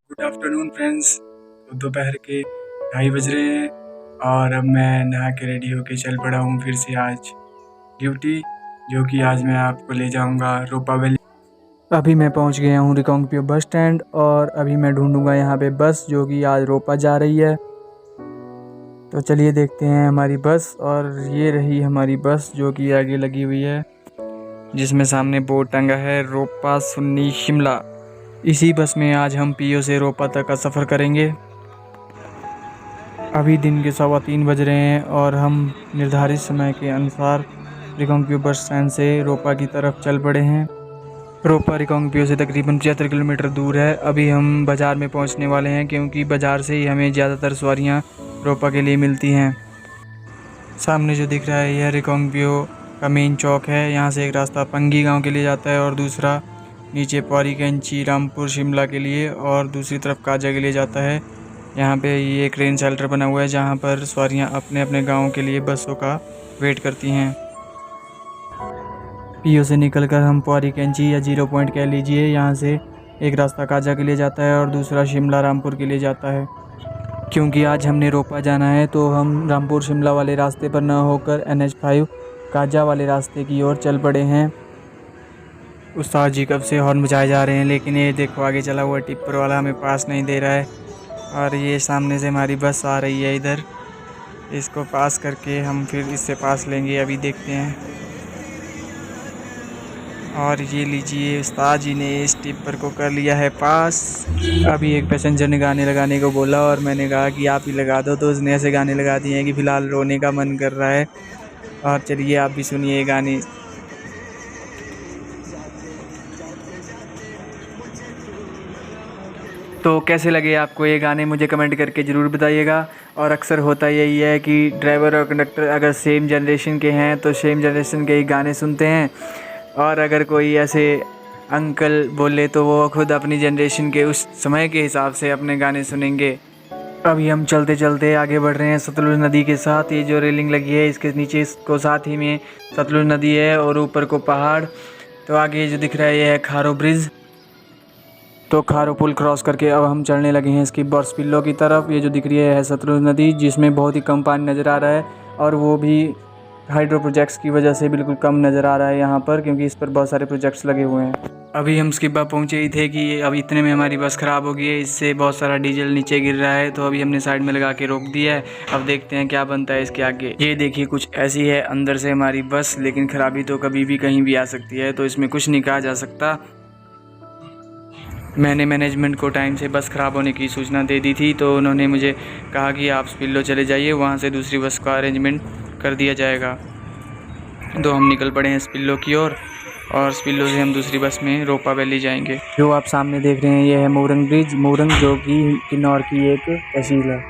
Good afternoon friends. तो दोपहर के 2:30 बज रहे हैं और अब मैं नहा के रेडी होके चल पड़ा हूँ फिर से आज ड्यूटी, जो कि आज मैं आपको ले जाऊँगा रोपा वैली। अभी मैं पहुँच गया हूँ रिकांगपिओ बस स्टैंड और अभी मैं ढूंढूंगा यहाँ पे बस जो कि आज रोपा जा रही है। तो चलिए देखते हैं हमारी बस, और ये रही हमारी बस जो कि आगे लगी हुई है, जिसमें सामने बोर्ड टंगा है रोपा सुन्नी शिमला। इसी बस में आज हम पीओ से रोपा तक का सफ़र करेंगे। अभी दिन के 3:15 बज रहे हैं और हम निर्धारित समय के अनुसार रिकांगपिओ बस स्टैंड से रोपा की तरफ चल पड़े हैं। रोपा रिकांगपिओ से तकरीबन 75 किलोमीटर दूर है। अभी हम बाज़ार में पहुंचने वाले हैं, क्योंकि बाज़ार से ही हमें ज़्यादातर सवारियां रोपा के लिए मिलती हैं। सामने जो दिख रहा है यह रिकांगपिओ का मेन चौक है। यहाँ से एक रास्ता पंगी गाँव के लिए जाता है और दूसरा नीचे पौरी कैंची रामपुर शिमला के लिए, और दूसरी तरफ काजा के लिए जाता है। यहाँ पे ये एक ट्रेन शेल्टर बना हुआ है जहाँ पर सवारियाँ अपने अपने गाँव के लिए बसों का वेट करती हैं। पीओ से निकलकर हम पौरी कैंची या 0 पॉइंट कह लीजिए, यहाँ से एक रास्ता काजा के लिए जाता है और दूसरा शिमला रामपुर के लिए जाता है। क्योंकि आज हमने रोपा जाना है तो हम रामपुर शिमला वाले रास्ते पर न होकर NH5 काजा वाले रास्ते की ओर चल पड़े हैं। उस्ताद जी कब से हॉर्न बजाए जा रहे हैं, लेकिन ये देखो आगे चला हुआ टिप्पर वाला हमें पास नहीं दे रहा है। और ये सामने से हमारी बस आ रही है इधर, इसको पास करके हम फिर इससे पास लेंगे, अभी देखते हैं। और ये लीजिए उस्ताद जी ने इस टिप्पर को कर लिया है पास। अभी एक पैसेंजर ने गाने लगाने को बोला और मैंने कहा कि आप ही लगा दो, तो उसने ऐसे गाने लगा दिए हैं कि फ़िलहाल रोने का मन कर रहा है। और चलिए आप भी सुनिए गाने। तो कैसे लगे आपको ये गाने, मुझे कमेंट करके ज़रूर बताइएगा। और अक्सर होता यही है कि ड्राइवर और कंडक्टर अगर सेम जनरेशन के हैं तो सेम जनरेशन के ही गाने सुनते हैं, और अगर कोई ऐसे अंकल बोले तो वो खुद अपनी जनरेशन के उस समय के हिसाब से अपने गाने सुनेंगे। अभी हम चलते चलते आगे बढ़ रहे हैं सतलुज नदी के साथ। ये जो रेलिंग लगी है इसके नीचे इसको साथ ही में सतलुज नदी है और ऊपर को पहाड़। तो आगे जो दिख रहा है ये है खारो ब्रिज। तो खारो पुल क्रॉस करके अब हम चलने लगे हैं इसकी बॉर्सपिल्लो की तरफ। ये जो दिख रही है सतलुज नदी, जिसमें बहुत ही कम पानी नज़र आ रहा है, और वो भी हाइड्रो प्रोजेक्ट्स की वजह से बिल्कुल कम नज़र आ रहा है यहाँ पर, क्योंकि इस पर बहुत सारे प्रोजेक्ट्स लगे हुए हैं। अभी हम स्किब्बा पहुँचे ही थे कि अब इतने में हमारी बस ख़राब हो गई है, इससे बहुत सारा डीजल नीचे गिर रहा है। तो अभी हमने साइड में लगा के रोक दिया है। अब देखते हैं क्या बनता है इसके आगे। ये देखिए कुछ ऐसी है अंदर से हमारी बस, लेकिन ख़राबी तो कभी भी कहीं भी आ सकती है, तो इसमें कुछ नहीं कहा जा सकता। मैंने मैनेजमेंट को टाइम से बस ख़राब होने की सूचना दे दी थी, तो उन्होंने मुझे कहा कि आप स्पिल्लो चले जाइए, वहाँ से दूसरी बस का अरेंजमेंट कर दिया जाएगा। तो हम निकल पड़े हैं स्पिल्लो की ओर, और स्पिल्लो से हम दूसरी बस में रोपा वैली जाएंगे। जो आप सामने देख रहे हैं ये है मोरंग ब्रिज, मोरंग जो कि किन्नौर की एक तहसील है।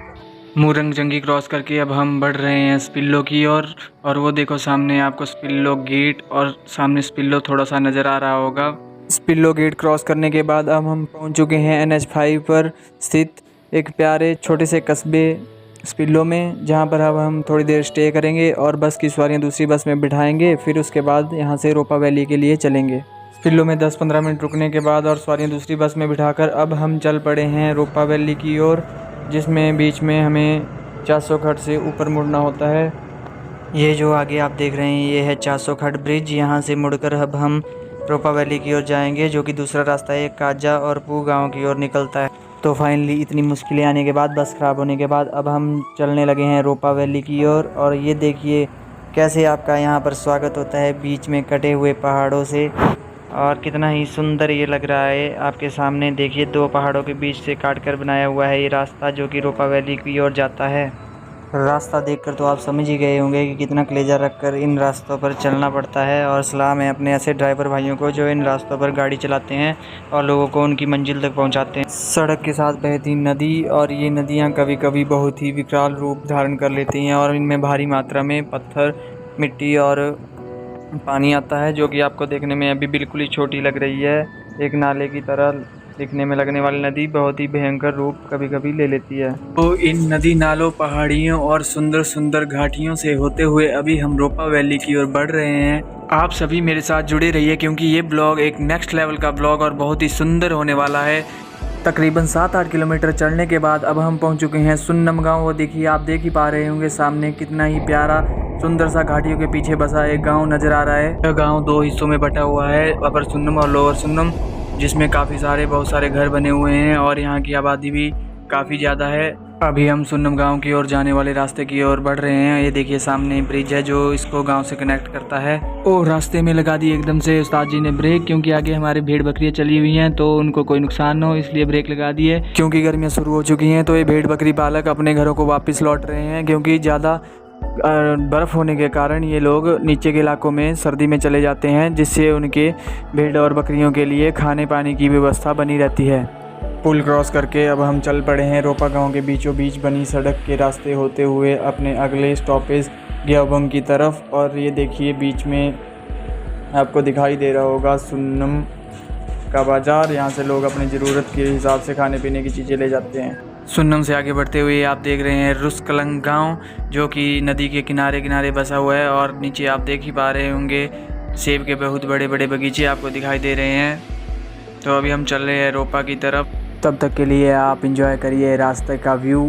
मोरंग जंगी क्रॉस करके अब हम बढ़ रहे हैं स्पिल्लो की ओर, और वो देखो सामने आपको स्पिल्लो गेट और सामने स्पिल्लो थोड़ा सा नज़र आ रहा होगा। स्पिल्लो गेट क्रॉस करने के बाद अब हम पहुंच चुके हैं NH5 पर स्थित एक प्यारे छोटे से कस्बे स्पिल्लो में, जहां पर अब हम थोड़ी देर स्टे करेंगे और बस की सवारियां दूसरी बस में बिठाएंगे। फिर उसके बाद यहां से रोपा वैली के लिए चलेंगे। स्पिल्लो में 10-15 मिनट रुकने के बाद और सवारियां दूसरी बस में बिठाकर अब हम चल पड़े हैं रोपा वैली की ओर, जिसमें बीच में हमें 400 खट से ऊपर मुड़ना होता है। ये जो आगे आप देख रहे हैं ये है 400 खट ब्रिज। यहाँ से मुड़कर अब हम रोपा वैली की ओर जाएंगे, जो कि दूसरा रास्ता है काजा और पू गांव की ओर निकलता है। तो फाइनली इतनी मुश्किलें आने के बाद, बस ख़राब होने के बाद, अब हम चलने लगे हैं रोपा वैली की ओर। और ये देखिए कैसे आपका यहाँ पर स्वागत होता है बीच में कटे हुए पहाड़ों से, और कितना ही सुंदर ये लग रहा है। आपके सामने देखिए 2 पहाड़ों के बीच से काट कर बनाया हुआ है ये रास्ता, जो कि रोपा वैली की ओर जाता है। रास्ता देखकर तो आप समझ ही गए होंगे कि कितना कलेजा रखकर इन रास्तों पर चलना पड़ता है। और सलाम है अपने ऐसे ड्राइवर भाइयों को जो इन रास्तों पर गाड़ी चलाते हैं और लोगों को उनकी मंजिल तक पहुंचाते हैं। सड़क के साथ बहती नदी, और ये नदियां कभी कभी बहुत ही विकराल रूप धारण कर लेती हैं, और इनमें भारी मात्रा में पत्थर, मिट्टी और पानी आता है, जो कि आपको देखने में अभी बिल्कुल ही छोटी लग रही है, एक नाले की तरह दिखने में लगने वाली नदी बहुत ही भयंकर रूप कभी कभी ले लेती है। तो इन नदी नालों, पहाड़ियों और सुंदर सुंदर घाटियों से होते हुए अभी हम रोपा वैली की ओर बढ़ रहे हैं। आप सभी मेरे साथ जुड़े रहिए क्योंकि ये ब्लॉग एक नेक्स्ट लेवल का ब्लॉग और बहुत ही सुंदर होने वाला है। तकरीबन 7-8 किलोमीटर चलने के बाद अब हम पहुंच चुके हैं सुन्नम गांव। वो देखिए, आप देख ही पा रहे होंगे सामने कितना ही प्यारा सुंदर सा घाटियों के पीछे बसा एक गांव नज़र आ रहा है। यह गांव 2 हिस्सों में बटा हुआ है, अपर सुन्नम और लोअर सुन्नम, जिसमें बहुत सारे घर बने हुए हैं और यहाँ की आबादी भी काफ़ी ज़्यादा है। अभी हम सुन्नम गांव की ओर जाने वाले रास्ते की ओर बढ़ रहे हैं। ये देखिए सामने ब्रिज है जो इसको गांव से कनेक्ट करता है। और रास्ते में लगा दी एकदम से उस्ताद जी ने ब्रेक, क्योंकि आगे हमारे भेड़ बकरियां चली हुई हैं तो उनको कोई नुकसान न हो, इसलिए ब्रेक लगा दिए। क्योंकि गर्मियाँ शुरू हो चुकी हैं तो ये भेड़ बकरी पालक अपने घरों को वापस लौट रहे हैं, क्योंकि ज़्यादा बर्फ़ होने के कारण ये लोग नीचे के इलाकों में सर्दी में चले जाते हैं, जिससे उनके भेड़ और बकरियों के लिए खाने पानी की व्यवस्था बनी रहती है। पुल क्रॉस करके अब हम चल पड़े हैं रोपा गांव के बीचों बीच बनी सड़क के रास्ते होते हुए अपने अगले स्टॉपेज ग्याबुंग की तरफ। और ये देखिए बीच में आपको दिखाई दे रहा होगा सुन्नम का बाज़ार। यहाँ से लोग अपनी ज़रूरत के हिसाब से खाने पीने की चीज़ें ले जाते हैं। सुन्नम से आगे बढ़ते हुए आप देख रहे हैं रुस्कलंग गांव, जो कि नदी के किनारे किनारे बसा हुआ है। और नीचे आप देख ही पा रहे होंगे सेब के बहुत बड़े बड़े बगीचे आपको दिखाई दे रहे हैं। तो अभी हम चल रहे हैं रोपा की तरफ। तब तक के लिए आप इंजॉय करिए रास्ते का व्यू।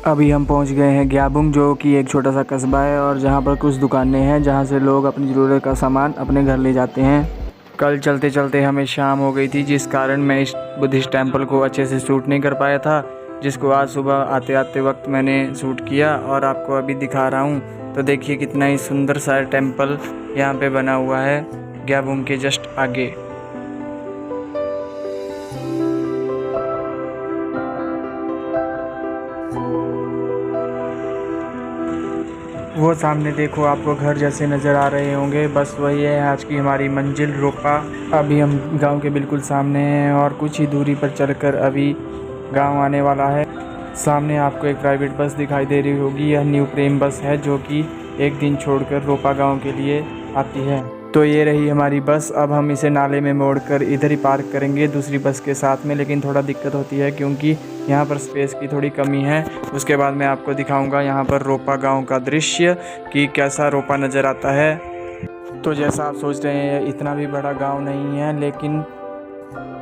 अभी हम पहुंच गए हैं ग्याबुंग, जो कि एक छोटा सा कस्बा है और जहां पर कुछ दुकानें हैं जहां से लोग अपनी ज़रूरत का सामान अपने घर ले जाते हैं। कल चलते चलते हमें शाम हो गई थी, जिस कारण मैं इस बुद्धिस्ट टेम्पल को अच्छे से शूट नहीं कर पाया था, जिसको आज सुबह आते आते वक्त मैंने शूट किया और आपको अभी दिखा रहा हूँ। तो देखिए कितना ही सुंदर सा टेम्पल यहाँ पे बना हुआ है ग्याबुंग के जस्ट आगे। वो सामने देखो आपको घर जैसे नज़र आ रहे होंगे, बस वही है आज की हमारी मंजिल रोपा। अभी हम गांव के बिल्कुल सामने हैं और कुछ ही दूरी पर चलकर अभी गांव आने वाला है। सामने आपको एक प्राइवेट बस दिखाई दे रही होगी, यह न्यू प्रेम बस है जो कि एक दिन छोड़कर रोपा गांव के लिए आती है। तो ये रही हमारी बस। अब हम इसे नाले में मोड़कर इधर ही पार्क करेंगे दूसरी बस के साथ में, लेकिन थोड़ा दिक्कत होती है क्योंकि यहाँ पर स्पेस की थोड़ी कमी है। उसके बाद मैं आपको दिखाऊंगा यहाँ पर रोपा गांव का दृश्य कि कैसा रोपा नज़र आता है। तो जैसा आप सोच रहे हैं इतना भी बड़ा गांव नहीं है, लेकिन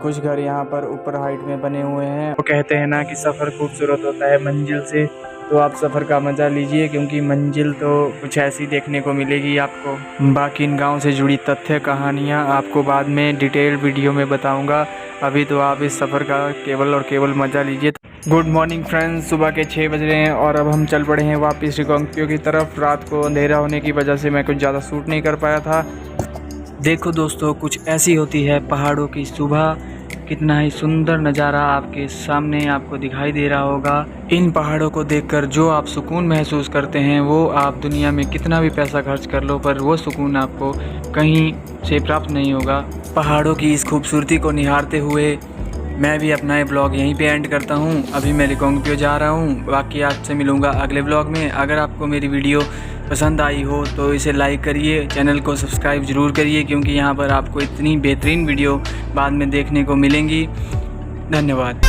कुछ घर यहाँ पर ऊपर हाइट में बने हुए हैं। वो कहते हैं ना कि सफ़र खूबसूरत होता है मंजिल से, तो आप सफ़र का मज़ा लीजिए क्योंकि मंजिल तो कुछ ऐसी देखने को मिलेगी आपको। बाकी इन गांव से जुड़ी तथ्य कहानियाँ आपको बाद में डिटेल वीडियो में बताऊंगा। अभी तो आप इस सफ़र का केवल और केवल मज़ा लीजिए। गुड मॉर्निंग फ्रेंड्स, सुबह के 6 बज रहे हैं और अब हम चल पड़े हैं वापस रिकांगपिओ की तरफ। रात को अंधेरा होने की वजह से मैं कुछ ज़्यादा शूट नहीं कर पाया था। देखो दोस्तों, कुछ ऐसी होती है पहाड़ों की सुबह। कितना ही सुंदर नज़ारा आपके सामने आपको दिखाई दे रहा होगा। इन पहाड़ों को देखकर जो आप सुकून महसूस करते हैं वो आप दुनिया में कितना भी पैसा खर्च कर लो, पर वो सुकून आपको कहीं से प्राप्त नहीं होगा। पहाड़ों की इस खूबसूरती को निहारते हुए मैं भी अपना ये ब्लॉग यहीं पे एंड करता हूँ। अभी मैं रिकांगपिओ जा रहा हूँ, बाकी आपसे मिलूँगा अगले ब्लॉग में। अगर आपको मेरी वीडियो पसंद आई हो तो इसे लाइक करिए, चैनल को सब्सक्राइब ज़रूर करिए क्योंकि यहाँ पर आपको इतनी बेहतरीन वीडियो बाद में देखने को मिलेंगी। धन्यवाद।